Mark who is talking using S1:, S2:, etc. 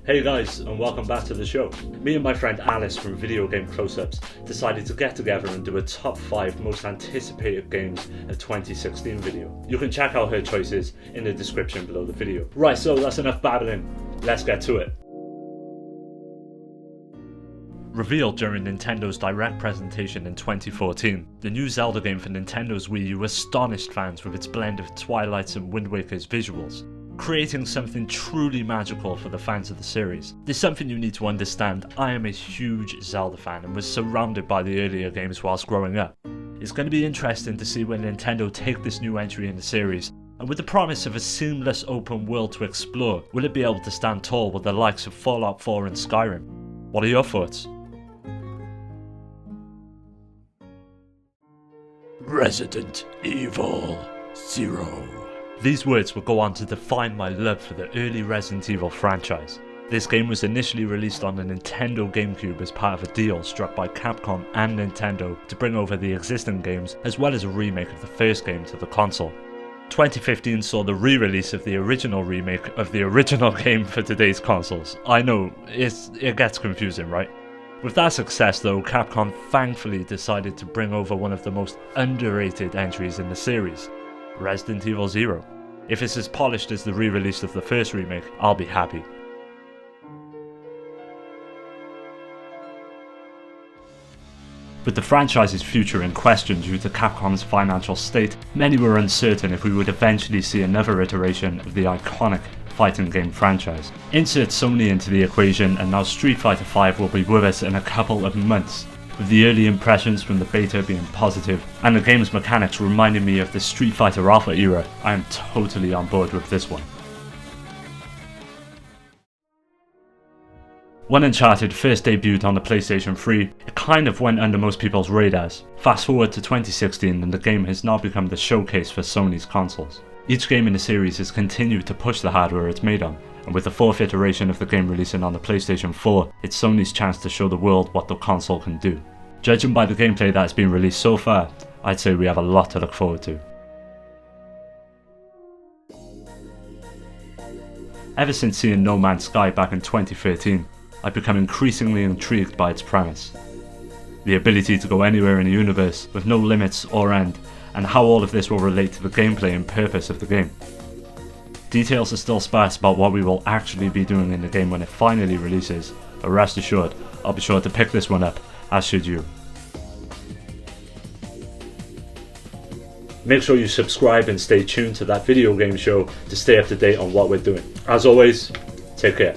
S1: Hey guys, and welcome back to the show. Me and my friend Alice from Video Game Close-Ups decided to get together and do a top 5 most anticipated games of 2016 video. You can check out her choices in the description below the video. Right, so that's enough babbling. Let's get to it. Revealed during Nintendo's Direct presentation in 2014, the new Zelda game for Nintendo's Wii U astonished fans with its blend of Twilight's and Wind Waker's visuals, creating something truly magical for the fans of the series. There's something you need to understand. I am a huge Zelda fan and was surrounded by the earlier games whilst growing up. It's going to be interesting to see where Nintendo take this new entry in the series, and with the promise of a seamless open world to explore, will it be able to stand tall with the likes of Fallout 4 and Skyrim? What are your thoughts? Resident Evil 0. These words would go on to define my love for the early Resident Evil franchise. This game was initially released on the Nintendo Gamecube as part of a deal struck by Capcom and Nintendo to bring over the existing games as well as a remake of the first game to the console. 2015 saw the re-release of the original remake of the original game for today's consoles. I know, it gets confusing, right? With that success though, Capcom thankfully decided to bring over one of the most underrated entries in the series, Resident Evil 0. If it's as polished as the re-release of the first remake, I'll be happy. With the franchise's future in question due to Capcom's financial state, many were uncertain if we would eventually see another iteration of the iconic fighting game franchise. Insert Sony into the equation and now Street Fighter V will be with us in a couple of months, with the early impressions from the beta being positive and the game's mechanics reminding me of the Street Fighter Alpha era. I am totally on board with this one. When Uncharted first debuted on the PlayStation 3, it kind of went under most people's radars. Fast forward to 2016 and the game has now become the showcase for Sony's consoles. Each game in the series has continued to push the hardware it's made on, and with the 4th iteration of the game releasing on the PlayStation 4, it's Sony's chance to show the world what the console can do. Judging by the gameplay that has been released so far, I'd say we have a lot to look forward to. Ever since seeing No Man's Sky back in 2013, I've become increasingly intrigued by its premise. The ability to go anywhere in the universe with no limits or end, and how all of this will relate to the gameplay and purpose of the game. Details are still sparse about what we will actually be doing in the game when it finally releases, but rest assured, I'll be sure to pick this one up, as should you. Make sure you subscribe and stay tuned to that video game show to stay up to date on what we're doing. As always, take care.